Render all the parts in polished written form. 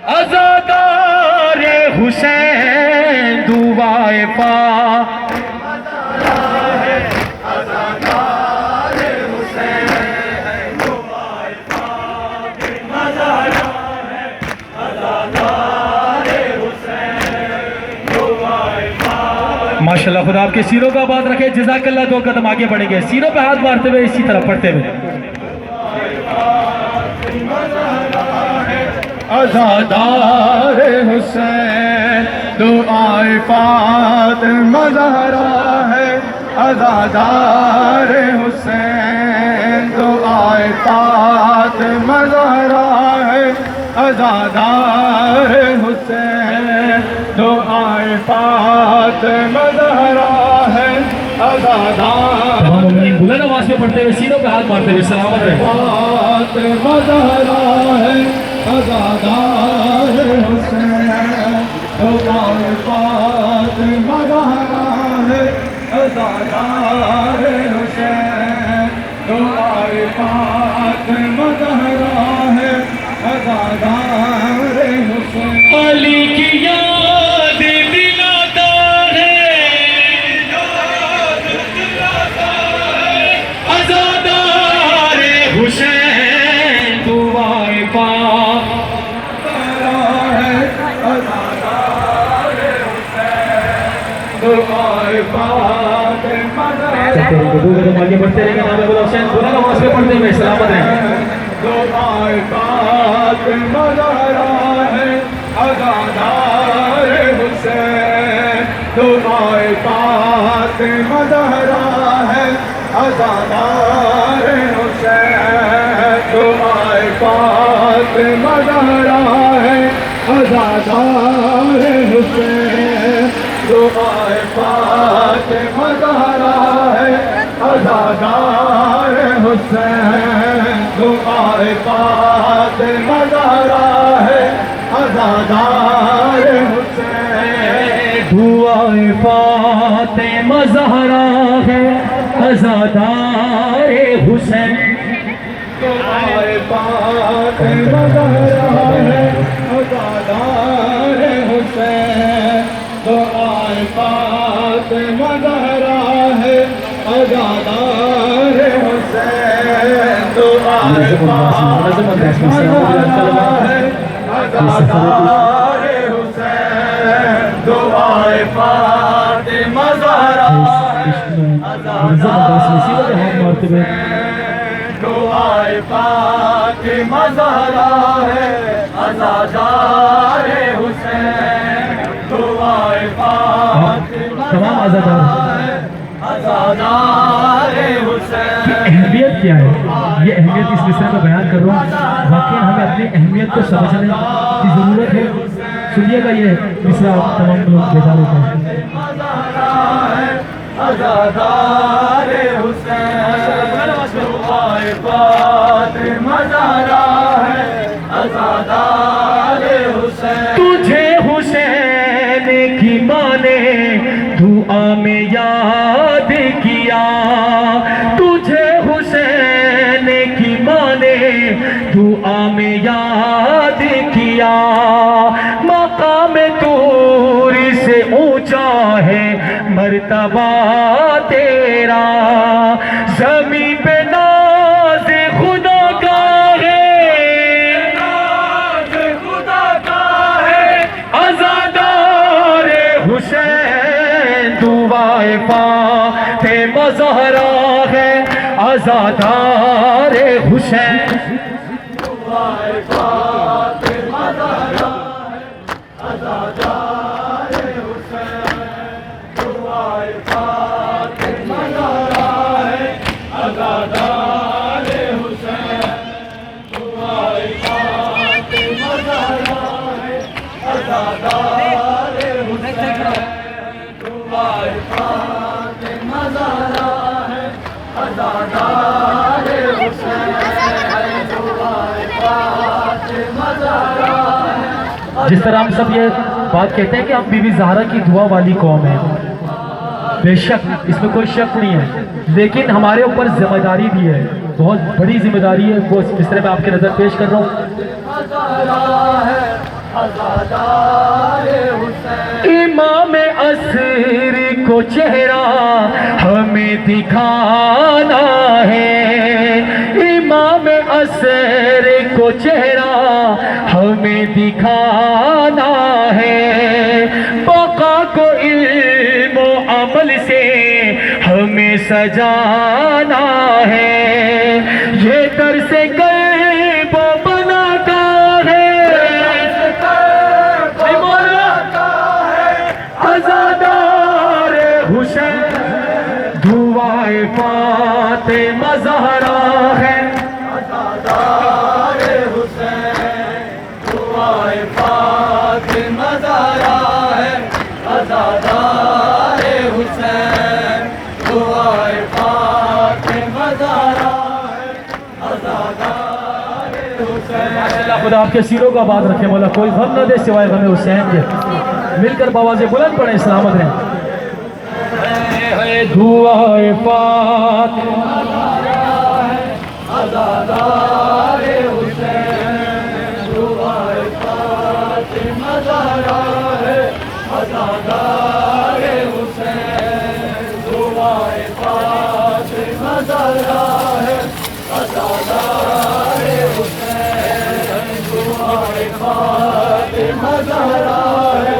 عزادار حسین دعائے پاک ماشاءاللہ خدا آپ کے سینوں کا آباد رکھے جزاک اللہ دو قدم آگے بڑھیں گے سینوں پہ ہاتھ مارتے ہوئے اسی طرح پڑھتے ہوئے عزادار حسین دعائے فاطمہ زہرا ہے عزادار حسین دعائے فاطمہ زہرا ہے عزادار حسین دعائے فاطمہ زہرا ہے عزادار تمام مومنین بلند آواز میں پڑھتے ہوئے سینوں پہ ہاتھ مارتے ہوئے سلامت رہے فاطمہ زہرا ہے عزادار حسین دعائے فاطمہ زہرا ہے عزادار حسین دعائے فاطمہ زہرا ہے عزادار حسین علی کی یاد دلاتا ہے عزادار حسین دعائے پاک دعائے پاک آگے بڑھتے رہیں گے نام ابو حسین بلند آواز میں پڑھتے ہوئے سلامت رہیں دعائے فاطمہ زہرا ہے عزادار حسین دعائے فاطمہ زہرا ہے عزادار حسین دعائے فاطمہ زہرا ہے عزادار حسین دعائے فاطمہ زہرا ہے عزادار حسین دعائے فاطمہ زہرا ہے عزادار حسین دعائے فاطمہ زہرا ہے عزادار حسین دعائے فاطمہ زہرا ہے عزادار حسین دعائے فاطمہ زہرا ہے عزادار حسین دعائے فاطمہ زہرا ہے عزادار حسین دعائے فاطمہ زہرا ہے عزادار دعائے فاطمہ زہرا ہے عزادار حسین دعائے فاطمہ زہرا ہے عزادار حسین اہمیت کیا ہے یہ اہمیت اس مصرع میں بیان کر رہا ہوں واقعی ہمیں اپنی اہمیت کو سمجھنے کی ضرورت ہے سنیے گا یہ مصرع تمام لوگ بیدار ہوتا ہے عزادار حسین دعائے فاطمہ زہرا ہے عزادار حسین تجھے حسین کی ماں نے دعا میں یاد کیا تجھے حسین کی ماں نے دعا میں یاد کیا مقام طور سے اونچا ہے مرتبہ تیرا زمین پہ ناز خدا کا ہے ناز خدا کا ہے عزادار حسین دعائے فاطمہ زہرا ہے عزادار حسین دعائے فاطمہ زہرا ہے عزادار حسین دعائے فاطمہ زہرا ہے عزادار حسین دعائے فاطمہ زہرا ہے عزادار حسین دعائے فاطمہ زہرا ہے عزادار حسین دعائے فاطمہ زہرا ہے جس طرح ہم سب یہ بات کہتے ہیں کہ ہم بی بی زہرا کی دعا والی قوم ہیں بے شک اس میں کوئی شک نہیں ہے لیکن ہمارے اوپر ذمہ داری بھی ہے بہت بڑی ذمہ داری ہے وہ اس مصرع میں آپ کی نظر پیش کر رہا ہوں عزادار حسین. امام عصر کو چہرہ ہمیں دکھانا ہے، امام عصر کو چہرہ ہمیں دکھانا ہے، بقا کو علم و عمل سے ہمیں سجانا ہے، یہ درس غیب بناتا ہے، عزادار حسین. دعائے فاطمہ زہرا ہے، عزادار حسین. دعائے فاطمہ زہرا ہے. عزادار حسین. دعائے فاطمہ زہرا ہے. عزادار حسین. اللہ خدا آپ کے سیروں کو آباد رکھے، مولا کوئی غم نہ دے سوائے غم حسین کے. مل کر بآواز بلند پڑھیں، سلامت رہیں. دعائے فاطمہ عزادار حسین. دعائے فاطمہ زہرا ہے. عزادار حسین. دعائے فاطمہ زہرا ہے. عزادار حسین. دعائے فاطمہ زہرا ہے.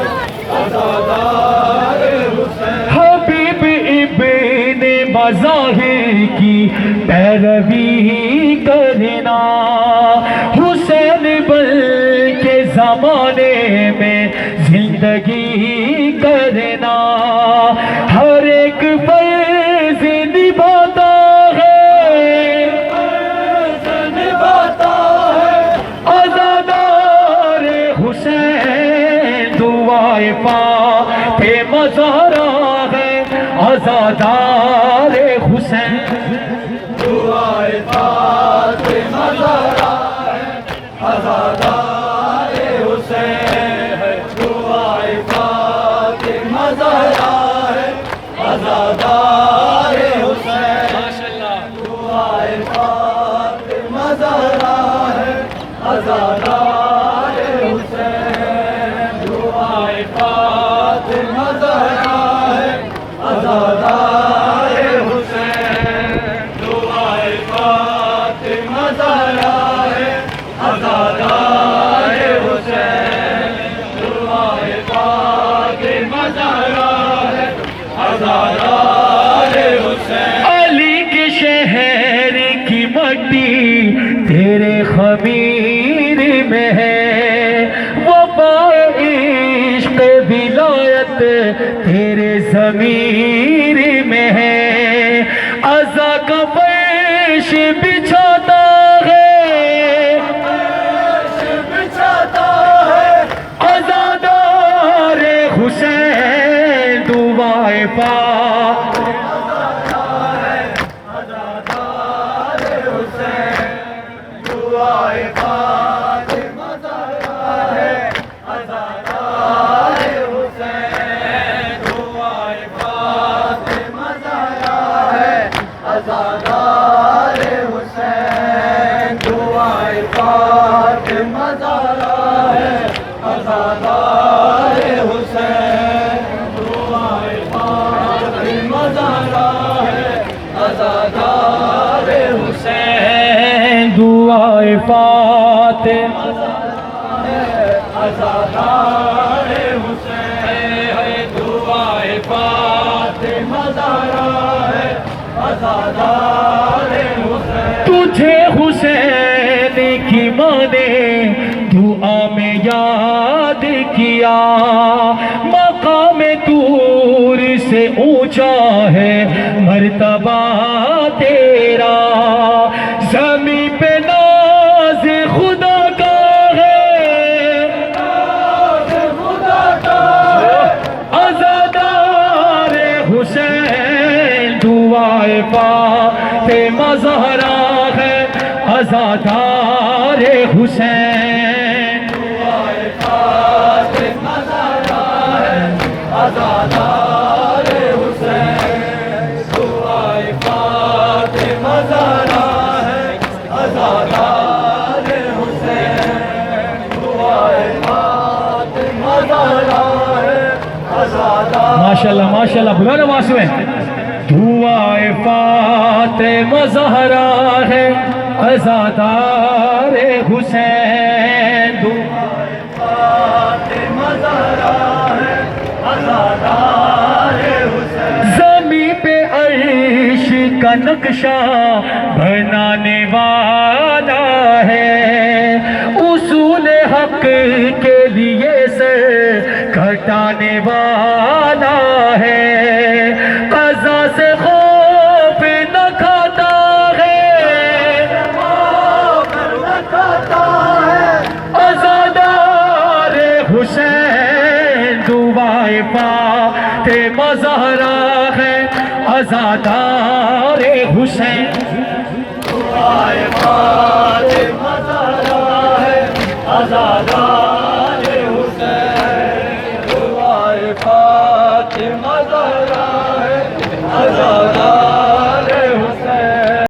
عزادار حسین. حبیب ابن مظاہر کی پیروی کرنا، حسین بل کے زمانے میں زندگی کرنا، ہر ایک فرض نبھاتا ہے، نبھاتا ہے. عزادار حسین. دعائے فاطمہ زہرا ہے، عزادار حسین. دعائے فاطمہ زہرا ہے. عزادار حسین. دعائے فاطمہ زہرا ہے. عزادار حسین. دعائے فاطمہ زہرا ہے. عزادار حسین. دعائے فاطمہ زہرا ہے. عزادار حسین. دعائے فاطمہ زہرا ہے. عزادار حسین. دعائے فاطمہ زہرا ہے. عزادار حسین. علی کے شہر کی مٹی تیرے خمیر میں ہے، وفا عشق ولایت تیرے ضمیر میں ہے، عزا کا فرش بچھاتا ہے، بچھاتا ہے. عزادار حسین. دعائے عزادار حسین. دعائے فاطمہ زہرا ہے. عزادار حسین. دعائے فاطمہ زہرا ہے. عزادار حسین. دعائے فاطمہ زہرا ہے. عزادار حسین. دعائے فاطمہ زہرا ہے. عزادار حسین. دعائے فاطمہ عزادار حسین. دعائے فاطمہ زہرا ہے. عزادار حسین. تجھے حسین کی ماں نے دعا میں یاد کیا، مقام طور سے اونچا ہے مرتبہ تیرا، زمین پہ ناز خدا کا ہے، خدا کا ہے. عزادار حسین. دعائے فاطمہ زہرا ہے، عزادار حسین. دعائے فاطمہ زہرا ہے. عزادار حسین. دعائے فاطمہ زہرا ہے. عزادار حسین. دعائے فاطمہ ماشاءاللہ ماشاءاللہ بلانا واسویں دعائے فاطمہ زہرا ہے عزادار حسین دعائے فاطمہ زہرا ہے عزادار حسین زمین پہ عرش کا نقشہ بنانے والا ہے اصول حق کے لیے سر کٹانے والا ہے قضا سے خوف نہ کھاتا ہے عزادار حسین دعائے فاطمہ زہرا ہے عزادار حسین دعائے فاطمہ زہرا ہے عزادار